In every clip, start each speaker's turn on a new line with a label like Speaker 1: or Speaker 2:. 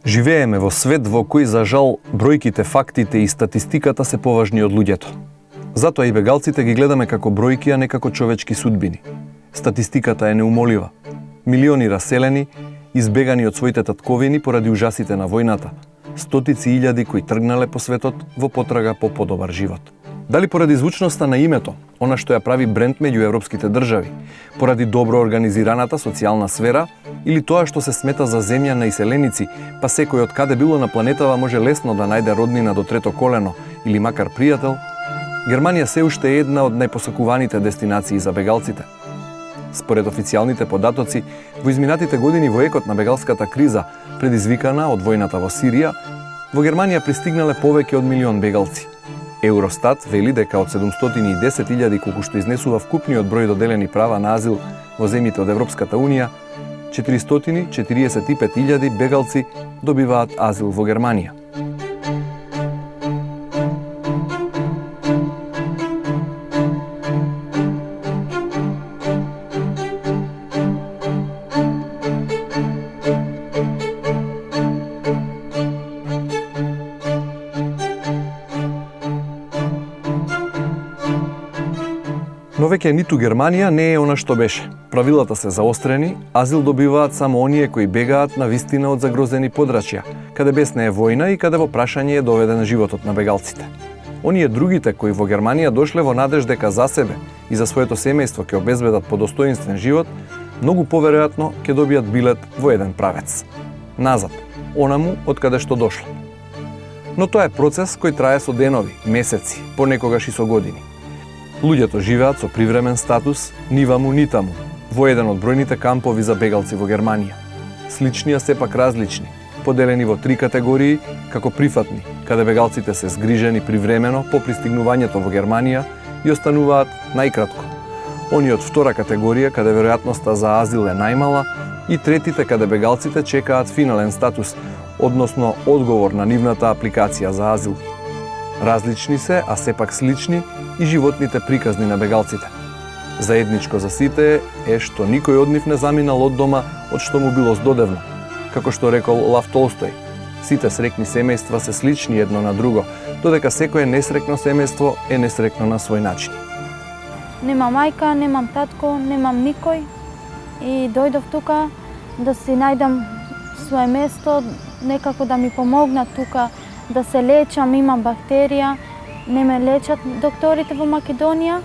Speaker 1: Живееме во свет во кој, за жал, бројките, фактите и статистиката се поважни од луѓето. Затоа и бегалците ги гледаме како бројки, а не како човечки судбини. Статистиката е неумолива. Милиони раселени, избегани од своите татковини поради ужасите на војната. Стотици илјади кои тргнале по светот во потрага по подобар живот. Дали поради звучноста на името, она што ја прави бренд меѓу европските држави, поради добро организираната социјална сфера или тоа што се смета за земја на иселеници, па секој од каде било на планетава може лесно да најде роднина до трето колено или макар пријател, Германија се уште е една од најпосакуваните дестинации за бегалците. Според официјалните податоци, во изминатите години во екот на бегалската криза, предизвикана од војната во Сирија, во Германија пристигнале повеќе од милион бегалци. Евростат вели дека од 710.000 колку што изнесува вкупниот број доделени права на азил во земјите од Европската Унија, 445.000 бегалци добиваат азил во Германија. Но веќе ниту Германија не е она што беше. Правилата се заострени, азил добиваат само оние кои бегаат на вистина од загрозени подрачја, каде бесне е војна и каде во прашање е доведен животот на бегалците. Оние другите кои во Германија дошле во надеж дека за себе и за своето семејство ќе обезбедат подостоинствен живот, многу поверојатно ќе добијат билет во еден правец. Назад, онаму од каде што дошле. Но тоа е процес кој трае со денови, месеци, понекогаш и со години. Луѓето живеат со привремен статус, ни ваму ни таму, во еден од бројните кампови за бегалци во Германија. Слични, а сепак различни, поделени во 3 категории, како прифатни, каде бегалците се згрижени привремено по пристигнувањето во Германија и остануваат најкратко. Они од 2 категорија, каде веројатноста за азил е најмала, и третите, каде бегалците чекаат финален статус, односно одговор на нивната апликација за азил. Различни се, а сепак слични и животните приказни на бегалците. Заедничко за сите е што никој од нив не заминал од дома од што му било здодевно. Како што рекол Лав Толстој, сите срекни семејства се слични едно на друго, додека секое несрекно семејство е несрекно на свој начин.
Speaker 2: Немам мајка, немам татко, немам никој и дојдов тука да си најдам свое место, некако да ми помогнат тука да се лечам, имам бактерија, не ме лечат докторите во Македонија.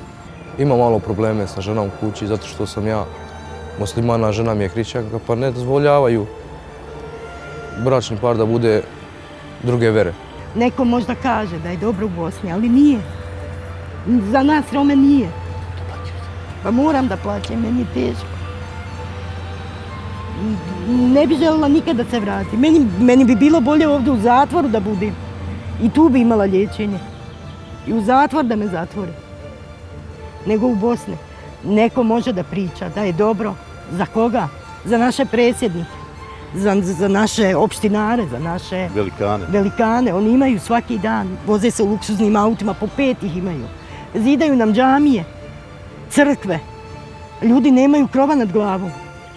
Speaker 3: Има мало проблеме со женом куќи, затоа што сам ја муслимана, жена ми е хрисќанка, па не дозволјавају брачни пар да буде друге вере.
Speaker 4: Неко може да каже да е добро у Босни, али nije. За нас Роме nije. Па морам да плаќам, мени е тешко. Не би желела никад да се врати. Мени би било болje ovde u zatvoru da budem. I tu bi imala liječenje. I u zatvor da me zatvore. Nego u Bosni. Neko može da priča da je dobro. Za koga? Za naše predsjednike. Za naše opštinare, za naše velikane. Oni imaju svaki dan. Voze se u luksuznim autima, po 5 ih imaju. Zidaju nam džamije, crkve. Ljudi nemaju krova nad glavom.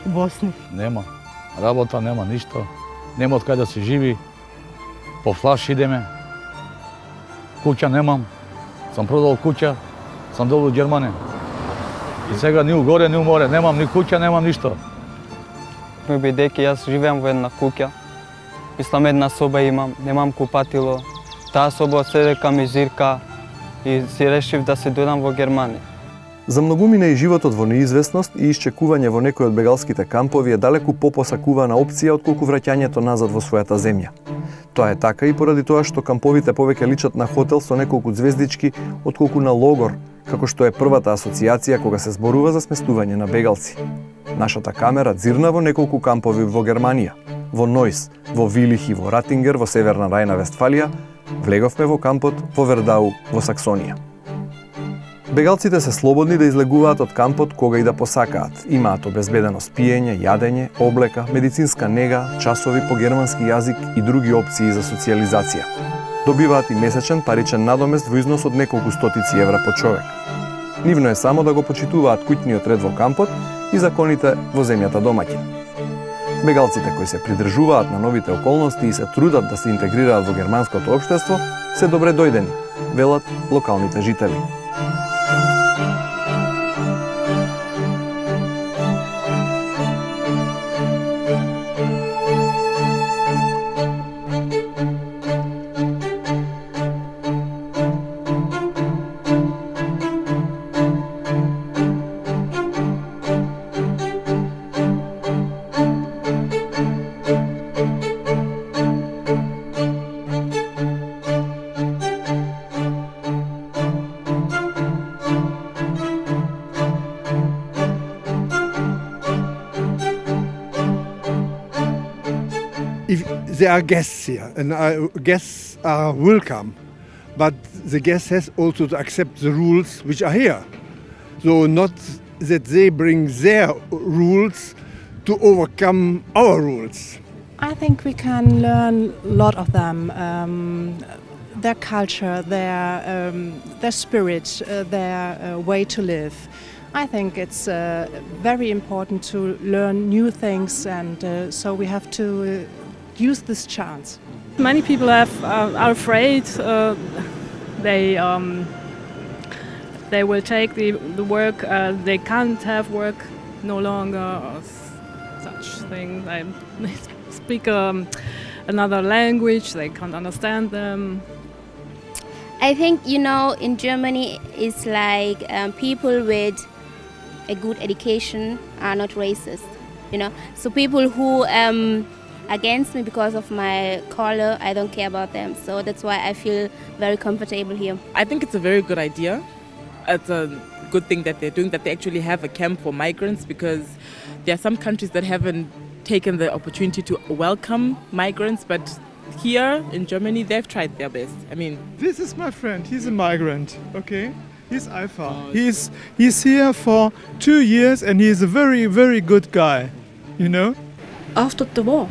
Speaker 4: U Bosni.
Speaker 5: Нема. Работа нема ништо. Нема од кај да се живи. По флаш идеме. Куќа немам. Сам продал куќа. Сам долу Германија. И сега ни у горе, ни у море. Немам ни куќа, немам ништо.
Speaker 6: Бидејќи јас живеам во една куќа. И само една соба имам. Немам купатило. Таа соба се дека ми зирка. И си решив да се дојдам во Германија.
Speaker 1: За многумина и животот во неизвестност и исчекување во некој од бегалските кампови е далеку попосакувана опција отколку враќањето назад во својата земја. Тоа е така и поради тоа што камповите повеќе личат на хотел со неколку звездички отколку на логор, како што е првата асоциација кога се зборува за сместување на бегалци. Нашата камера дзирна во неколку кампови во Германија, во Нойс, во Вилих и во Ратингер во Северна Рајна Вестфалија, влеговме во кампот во Вердау во Саксонија. Бегалците се слободни да излегуваат од кампот кога и да посакаат. Имаат обезбедено спиење, јадење, облека, медицинска нега, часови по германски јазик и други опции за социјализација. Добиваат и месечен паричен надомест во износ од неколку стотици евра по човек. Нивно е само да го почитуваат куќниот ред во кампот и законите во земјата домаќин. Бегалците кои се придржуваат на новите околности и се трудат да се интегрираат во германското општество се добре дојдени, велат локалните жители.
Speaker 7: If there are guests here, and guests are welcome, but the guest has also to accept the rules which are here. So not that they bring their rules to overcome our rules.
Speaker 8: I think we can learn a lot of them, their culture, their spirit, their way to live. I think it's very important to learn new things, and so we have to use this chance.
Speaker 9: Many people are afraid they will take the work. They can't have work no longer, or such things. They speak another language. They can't understand them.
Speaker 10: I think, in Germany it's like people with a good education are not racist, So people who against me because of my color, I don't care about them. So that's why I feel very comfortable here.
Speaker 11: I think it's a very good idea. It's a good thing that they're doing, that they actually have a camp for migrants, because there are some countries that haven't taken the opportunity to welcome migrants, but here in Germany they've tried their best.
Speaker 12: This is my friend, he's a migrant, okay? He's Alpha. He's here for 2 years and he's a very, very good guy,
Speaker 9: After the war,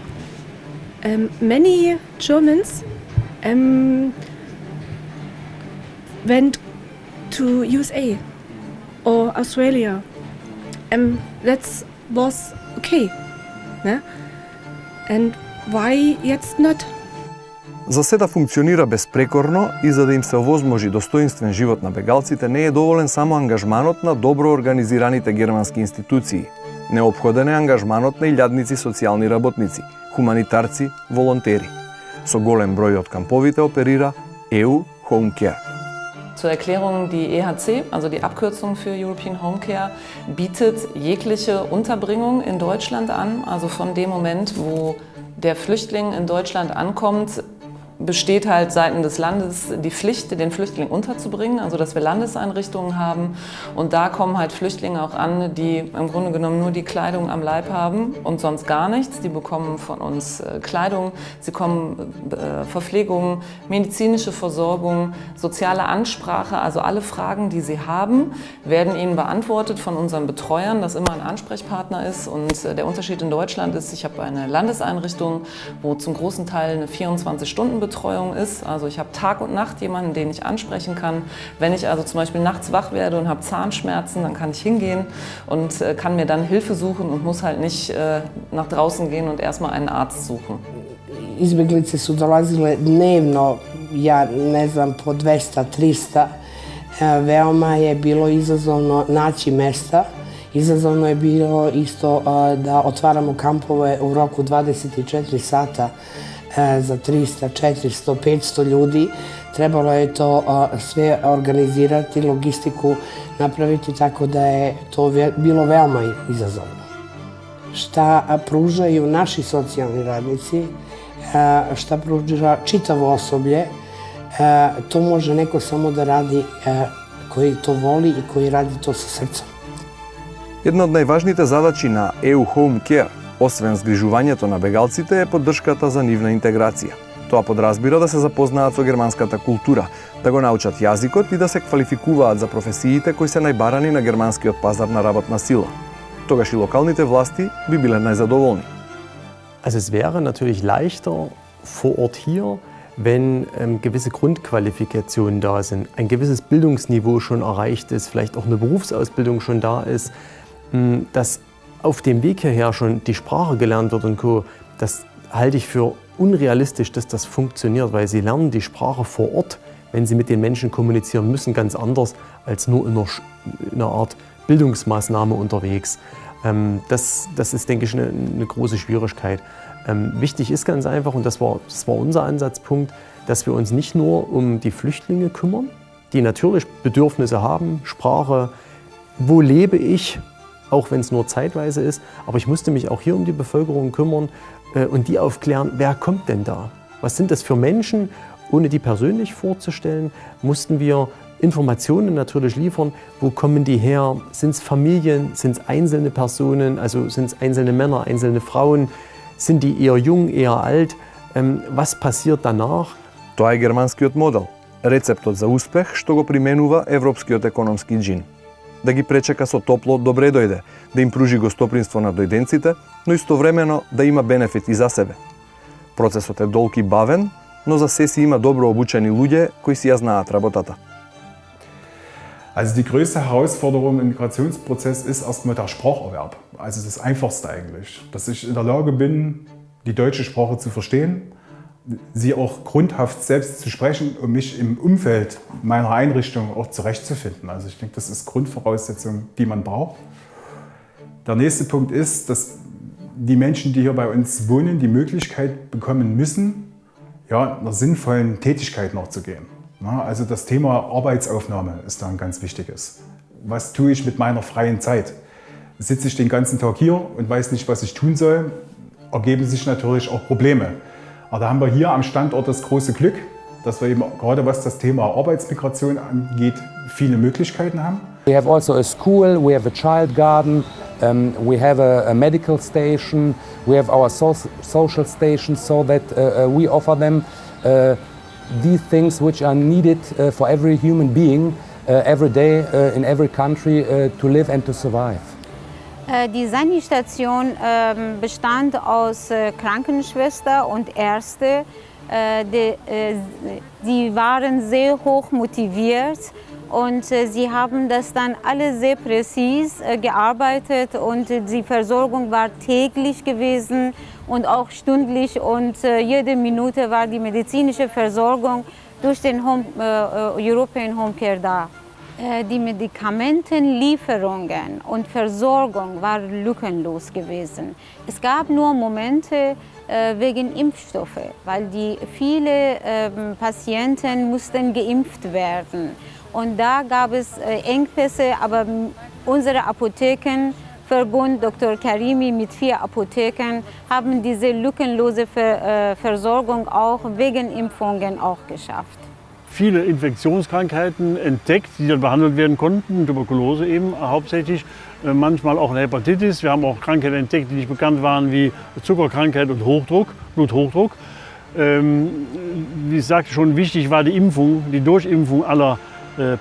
Speaker 9: many Germans went to USA or Australia. That was okay. Ne? And why jetzt not?
Speaker 1: За се да функционира безпрекорно и за да им се овозможи достоинствен живот на бегалците, не е доволен само ангажманот на добро организираните германски институции. Неопходен е ангажманот на илјадници социјални работници, хуманитарци, волонтери. Со голем број од камповите оперира EU Home Care.
Speaker 13: Zur Erklärung, die EHC, also die Abkürzung für European Home Care, bietet jegliche Unterbringung in Deutschland an. Also von dem Moment, wo der Flüchtling in Deutschland ankommt, besteht halt seitens des Landes die Pflicht, den Flüchtling unterzubringen, also dass wir Landeseinrichtungen haben. Und da kommen halt Flüchtlinge auch an, die im Grunde genommen nur die Kleidung am Leib haben und sonst gar nichts. Die bekommen von uns Kleidung, sie bekommen Verpflegung, medizinische Versorgung, soziale Ansprache, also alle Fragen, die sie haben, werden ihnen beantwortet von unseren Betreuern, das immer ein Ansprechpartner ist. Und der Unterschied in Deutschland ist, ich habe eine Landeseinrichtung, wo zum großen Teil eine 24-Stunden-Betreuung ist. Also ich habe Tag und Nacht jemanden, den ich ansprechen kann. Wenn ich also zum Beispiel nachts wach werde und habe Zahnschmerzen, dann kann ich hingehen und kann mir dann Hilfe suchen und muss halt nicht nach draußen gehen und erstmal einen Arzt suchen.
Speaker 14: Izbjeglice su dolazile dnevno, ja ne znam, po 200, 300. Veoma je bilo izazovno naći mesta. Izazovno je bilo isto da otvaramo kampove u roku 24 sata za 300, 400, 500 ljudi. Trebalo je to sve organizirati, logistiku napraviti, tako da je to bilo veoma izazovno. Šta pružaju naši socijalni radnici, šta pruža čitavo osoblje, to može neko samo da radi koji to voli i koji radi to sa srcem.
Speaker 1: Една од најважните задачи на EU Home Care, освен згрижувањето на бегалците, е поддршката за нивна интеграција. Тоа подразбира да се запознаат со германската култура, да го научат јазикот и да се квалификуваат за професиите кои се најбарани на германскиот пазар на работна сила. Тогаш и локалните власти би биле најзадоволни.
Speaker 15: Also es wäre natürlich leichter vor Ort hier, wenn gewisse Grundqualifikationen da sind, ein gewisses Bildungsniveau schon erreicht ist, vielleicht auch eine Berufsausbildung schon da ist, dass auf dem Weg hierher schon die Sprache gelernt wird und Co., das halte ich für unrealistisch, dass das funktioniert, weil sie lernen die Sprache vor Ort, wenn sie mit den Menschen kommunizieren müssen, ganz anders als nur in einer Art Bildungsmaßnahme unterwegs. Das ist, denke ich, eine große Schwierigkeit. Wichtig ist ganz einfach, und das war unser Ansatzpunkt, dass wir uns nicht nur um die Flüchtlinge kümmern, die natürlich Bedürfnisse haben, Sprache, wo lebe ich, auch wenn es nur zeitweise ist, aber ich musste mich auch hier um die Bevölkerung kümmern und die aufklären, wer kommt denn da? Was sind das für Menschen? Ohne die persönlich vorzustellen, mussten wir Informationen natürlich liefern. Wo kommen die her? Sind es Familien? Sind es einzelne Personen? Also sind es einzelne Männer, einzelne Frauen? Sind die eher jung, eher alt? Was passiert danach?
Speaker 1: Тоа е германскиот модел, рецептот за успех што го применува европскиот економски џин. Да ги пречека со топло добре дојде, да им пружи гостопринство на дојденците, но истовремено да има бенефит и за себе. Процесот е долг и бавен, но за се си има добро обучени луѓе кои си ја знаат работата.
Speaker 16: Also die größte Herausforderung im Migrationsprozess ist erstmal der Spracherwerb. Also das Einfachste eigentlich. Dass ich in der Lage bin, die deutsche Sprache zu verstehen, sie auch grundhaft selbst zu sprechen, um mich im Umfeld meiner Einrichtung auch zurechtzufinden. Also ich denke, das ist Grundvoraussetzung, die man braucht. Der nächste Punkt ist, dass die Menschen, die hier bei uns wohnen, die Möglichkeit bekommen müssen, ja, einer sinnvollen Tätigkeit nachzugehen. Also das Thema Arbeitsaufnahme ist da ein ganz wichtiges. Was tue ich mit meiner freien Zeit? Sitze ich den ganzen Tag hier und weiß nicht, was ich tun soll, ergeben sich natürlich auch Probleme. Aber da haben wir hier am Standort das große Glück, dass wir eben gerade was das Thema Arbeitsmigration angeht, viele Möglichkeiten haben.
Speaker 17: We have also a school, we have a child garden, we have a medical station, we have our social stations, so that we offer them these things which are needed for every human being every day in every country to live and to survive.
Speaker 18: Die Sanitation bestand aus Krankenschwester und Ärzte. Die waren sehr hoch motiviert und sie haben das dann alle sehr präzise gearbeitet und die Versorgung war täglich gewesen und auch stündlich und jede Minute war die medizinische Versorgung durch den European Home Care da. Die Medikamentenlieferungen und Versorgung waren lückenlos gewesen. Es gab nur Momente wegen Impfstoffe, weil viele Patienten mussten geimpft werden. Und da gab es Engpässe, aber unsere Apothekenverbund, Dr. Karimi mit 4 Apotheken, haben diese lückenlose Versorgung auch wegen Impfungen auch geschafft.
Speaker 19: Viele Infektionskrankheiten entdeckt, die dann behandelt werden konnten, Tuberkulose eben hauptsächlich, manchmal auch eine Hepatitis. Wir haben auch Krankheiten entdeckt, die nicht bekannt waren, wie Zuckerkrankheit und Hochdruck, Bluthochdruck. Wie ich sagte schon, wichtig war die Impfung, die Durchimpfung aller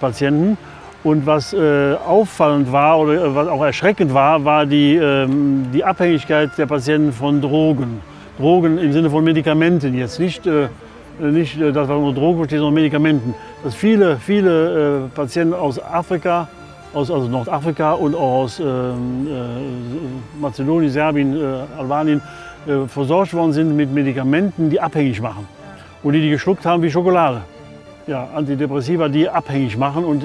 Speaker 19: Patienten. Und was auffallend war oder was auch erschreckend war, war die Abhängigkeit der Patienten von Drogen. Drogen im Sinne von Medikamenten, jetzt nicht das, was unter Drogen versteht, sondern Medikamenten. Dass viele Patienten aus Afrika, also Nordafrika und auch aus Mazedonien, Serbien, Albanien versorgt worden sind mit Medikamenten, die abhängig machen. Und die geschluckt haben wie Schokolade. Ja, Antidepressiva, die abhängig machen. Und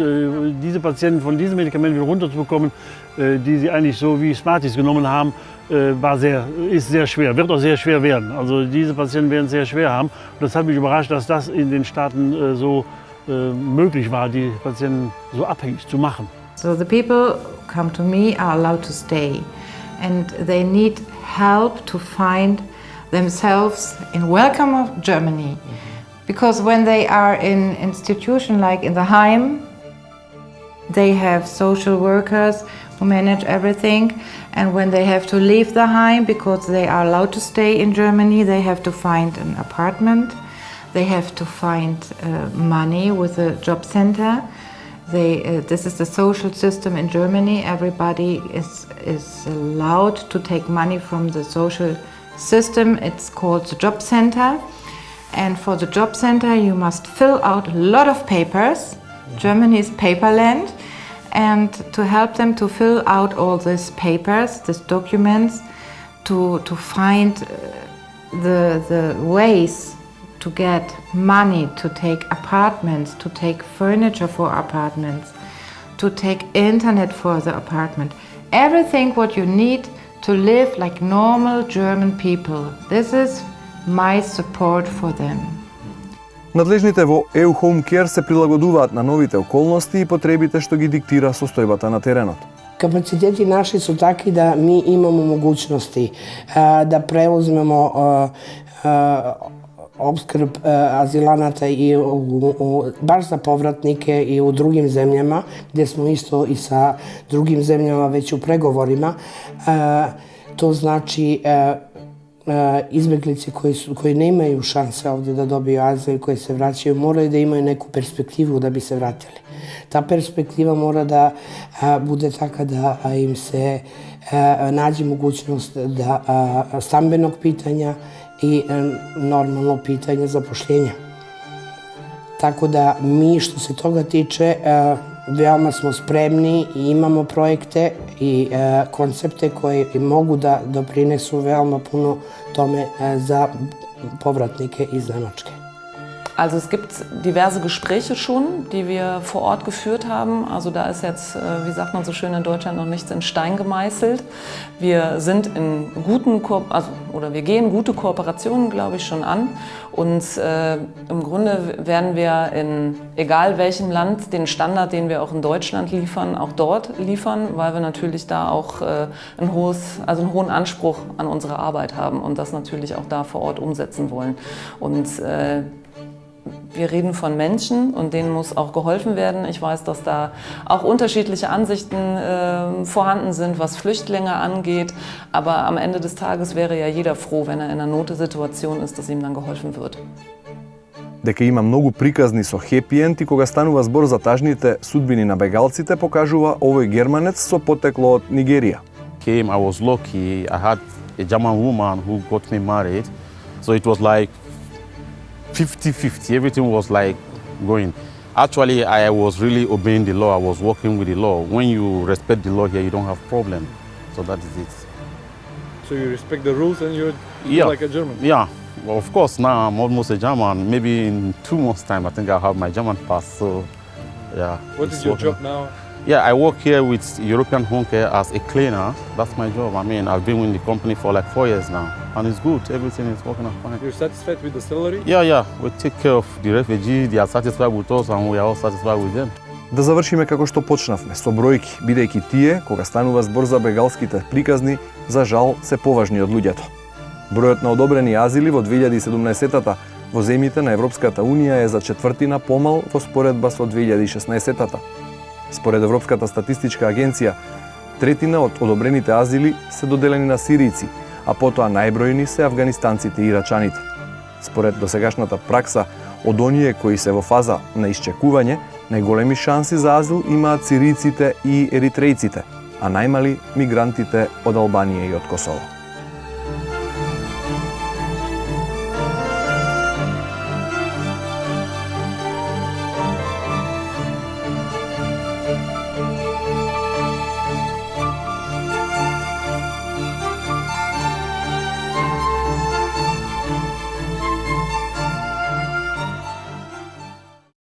Speaker 19: diese Patienten von diesen Medikamenten wieder runterzubekommen, die sie eigentlich so wie Smarties genommen haben, ist sehr schwer, wird auch sehr schwer werden. Also diese Patienten werden es sehr schwer haben. Und das hat mich überrascht, dass das in den Staaten so möglich war, die Patienten so abhängig zu machen.
Speaker 20: So the people come to me are allowed to stay and they need help to find themselves in welcome of Germany. Because when they are in institution like in the Heim, they have social workers who manage everything, and when they have to leave the Heim because they are allowed to stay in Germany, they have to find an apartment, they have to find money with a job center. This is the social system in Germany. Everybody is allowed to take money from the social system. It's called the job center. And for the job center you must fill out a lot of papers. Germany is paperland. and to help them to fill out all these papers, these documents, to find the ways to get money, to take apartments, to take furniture for apartments, to take internet for the apartment. Everything what you need to live like normal German people. This is my support for them.
Speaker 1: Надлежните во EU Home Care се прилагодуваат на новите околности и потребите што ги диктира состојбата на теренот.
Speaker 14: Kapaciteti naši su takvi da mi imamo mogućnosti da preuzmemo opskrb azilanata i baš za povratnike i u drugim zemljama, gdje smo isto i sa drugim zemljama već u pregovorima. To znači izbjeglice koji nemaju šanse ovdje da dobiju azil, koji se vraćaju, moraju da imaju neku perspektivu da bi se vratili. Ta perspektiva mora da bude taka da im se nađe mogućnost da stambenog pitanja i normalno pitanje zapošljenja. Tako da mi što se toga tiče veoma smo spremni i imamo projekte i koncepte koji mogu da doprinesu veoma puno tome za povratnike iz Nemačke.
Speaker 13: Also es gibt diverse Gespräche schon, die wir vor Ort geführt haben. Also da ist jetzt, wie sagt man so schön in Deutschland, noch nichts in Stein gemeißelt. Wir sind in wir gehen gute Kooperationen, glaube ich, schon an. Und im Grunde werden wir in egal welchem Land den Standard, den wir auch in Deutschland liefern, auch dort liefern, weil wir natürlich da auch einen hohen Anspruch an unsere Arbeit haben und das natürlich auch da vor Ort umsetzen wollen. Und wir reden von Menschen und denen muss auch geholfen werden. Ich weiß, dass da auch unterschiedliche Ansichten vorhanden sind, was Flüchtlinge angeht. Aber am Ende des Tages wäre ja jeder froh, wenn er in einer Notsituation ist, dass ihm dann geholfen wird.
Speaker 1: Дека има многу приказни со хепи-енд и кога станува збор за тажните судбини на бегалците, покажува овој германец со потекло од Нигерија.
Speaker 21: I was lucky. I had a German woman who got me married. So it was like 50-50, everything was like going. Actually, I was really obeying the law, I was working with the law. When you respect the law here, you don't have problem. So that is it.
Speaker 22: So you respect the rules and you're like a German?
Speaker 21: Yeah, well, of course, now I'm almost a German. Maybe in 2 months' time, I think I'll have my German pass, so yeah.
Speaker 22: What is your job now?
Speaker 21: Yeah, I work here with European Home Care as a cleaner. That's my job. I mean, I've been with the company for like 4 years now, and it's good. Everything is working out fine.
Speaker 22: You're satisfied with the salary?
Speaker 21: Yeah. We take care of the refugees. They are satisfied with us, and we are all satisfied with them.
Speaker 1: Да завршиме како што почнавме, со бројки, бидејќи тие, кога станува збор за бегалските приказни, за жал се поважни од луѓето. Бројот на одобрени азили во 2017-та во земјите на Европската Унија е за четвртина помал во споредба со 2016-та. Според Европската статистичка агенција, третина од одобрените азили се доделени на сиријци, а потоа најбројни се афганистанците и ирачаните. Според досегашната пракса, од оние кои се во фаза на исчекување, најголеми шанси за азил имаат сиријците и еритрејците, а најмали мигрантите од Албанија и од Косово.